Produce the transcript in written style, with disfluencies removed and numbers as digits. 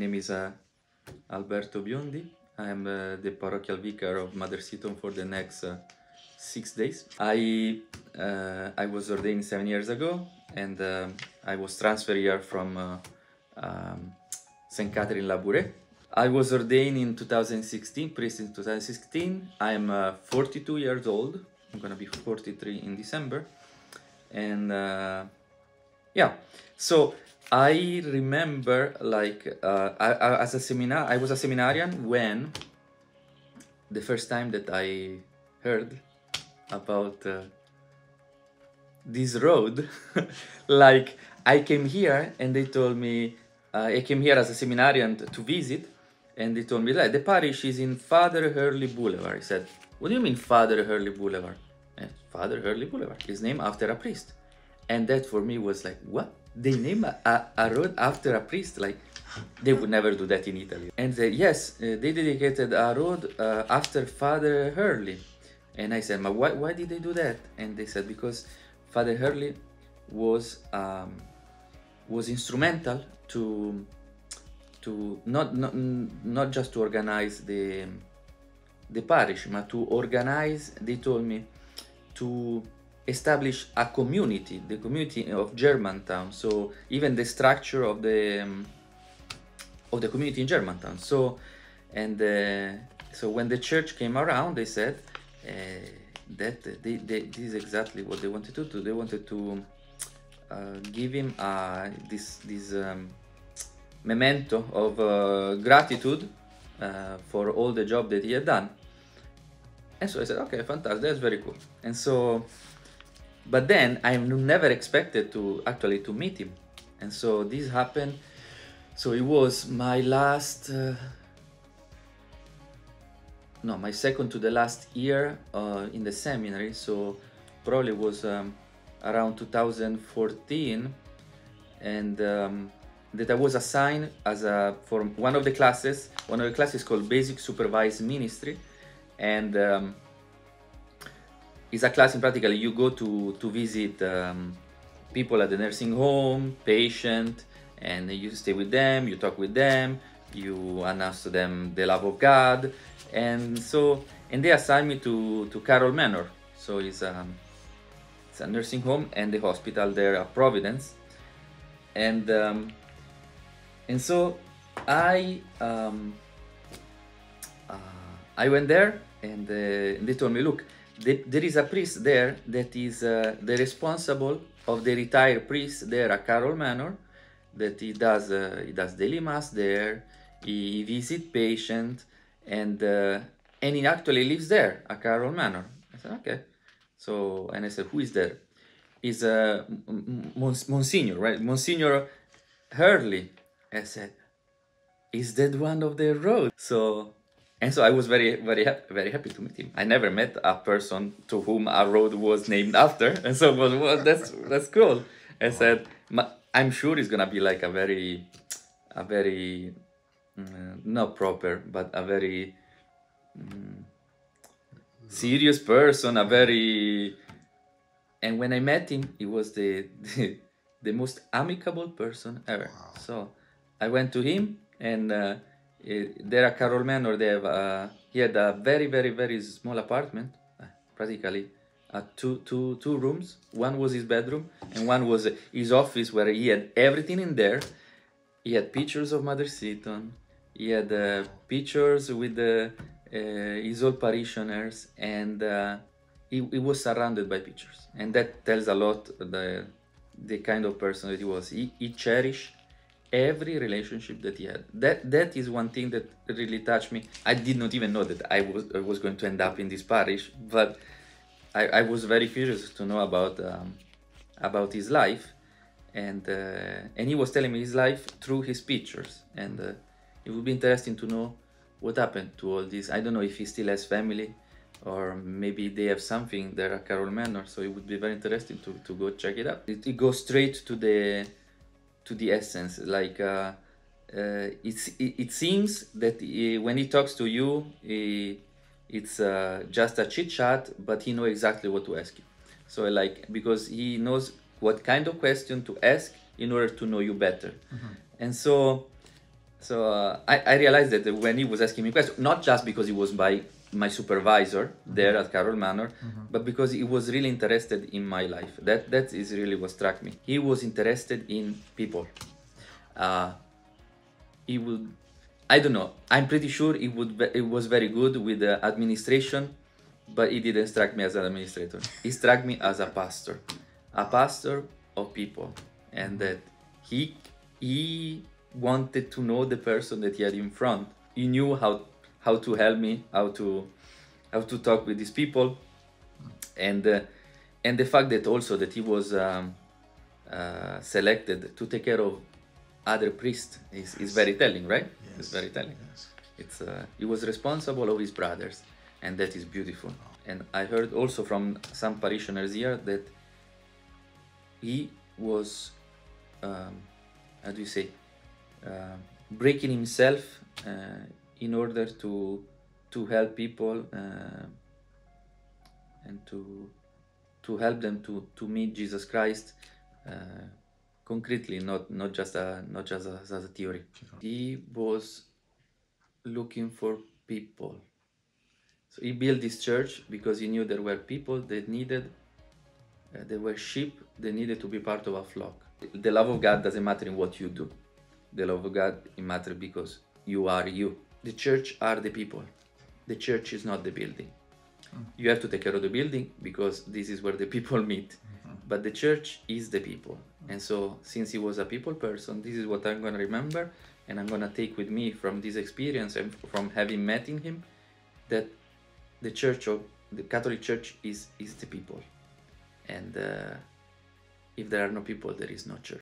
name is Alberto Biondi. I am the parochial vicar of Mother Seton for the next 6 days. I was ordained 7 years ago, and I was transferred here from St. Catherine Labouré. I was ordained in 2016, priest in 2016. I'm 42 years old. I'm gonna be 43 in December. And yeah, so I remember, like, I was a seminarian when the first time that I heard about this road. Like, I came here and they told me, I came here as a seminarian to visit, and they told me that the parish is in Father Hurley Boulevard. I said, what do you mean Father Hurley Boulevard? And Father Hurley Boulevard is named after a priest. And that for me was like, what? They name a road after a priest? Like, they would never do that in Italy. And they, yes, they dedicated a road after Father Hurley. And I said, but why did they do that? And they said, because Father Hurley was instrumental to not just to organize the parish, but to organize, they told me, to establish a community, the community of Germantown. So even the structure of the community in Germantown. So, and so when the church came around, they said that this is exactly what they wanted to do. They wanted to give him this memento of gratitude for all the job that he had done. And so I said, okay, fantastic, that's very cool. And so, but then I never expected to actually to meet him. And so this happened. So it was my last, no, my second to the last year in the seminary. So probably was around 2014, and that I was assigned as for one of the classes. One of the classes called Basic Supervised Ministry, and it's a class in practically you go to visit people at the nursing home, patient, and you stay with them, you talk with them, you announce to them the love of God. And so, and they assigned me to Carroll Manor. So it's a nursing home and the hospital there at Providence. And so I went there, and they told me, look, there is a priest there that is the responsible of the retired priest there at Carroll Manor, that he does daily mass there, he visits patients, and he actually lives there at Carroll Manor. I said, okay. So, and I said, who is there? Is Monsignor, right? Monsignor Hurley. I said, is that one of the roads? So, and so I was very happy to meet him. I never met a person to whom a road was named after, and so well, that's cool. I said, I'm sure it's gonna be like a very not proper, but a very serious person, a very. And when I met him, he was the most amicable person ever. Wow. So I went to him, and there at Carroll Manor, they have he had a very small apartment, practically two rooms. One was his bedroom, and one was his office, where he had everything in there. He had pictures of Mother Seton. He had pictures with his old parishioners, and he was surrounded by pictures. And that tells a lot the kind of person that he was. He cherished every relationship that he had. That is one thing that really touched me. I did not even know that I was going to end up in this parish, but I was very curious to know about his life, and he was telling me his life through his pictures, and it would be interesting to know what happened to all this. I don't know if he still has family, or maybe they have something there at Carroll Manor, so it would be very interesting to go check it out. It goes straight to the essence. Like it seems that when he talks to you, it's just a chit chat, but he knows exactly what to ask you. So like, because he knows what kind of question to ask in order to know you better. Mm-hmm. And so So I realized that when he was asking me questions, not just because he was my supervisor there at Carroll Manor, but because he was really interested in my life. That is really what struck me. He was interested in people. He would, I don't know, I'm pretty sure it was very good with the administration, but he didn't strike me as an administrator. He struck me as a pastor of people, and that he wanted to know the person that he had in front. He knew how to help me, how to talk with these people, and the fact that also that he was selected to take care of other priests is very telling, right? Yes. It's very telling. Yes. It's he was responsible of his brothers, and that is beautiful. And I heard also from some parishioners here that he was, how do you say, breaking himself in order to help people and to help them to meet Jesus Christ concretely, not just as a theory. He was looking for people. So he built this church because he knew there were people that needed, there were sheep that needed to be part of a flock. The love of God doesn't matter in what you do. The love of God, it matters because you are you. The church are the people. The church is not the building. You have to take care of the building because this is where the people meet. But the church is the people. And so since he was a people person, this is what I'm going to remember, and I'm going to take with me from this experience and from having met him, that the church of the Catholic Church is the people. And if there are no people, there is no church.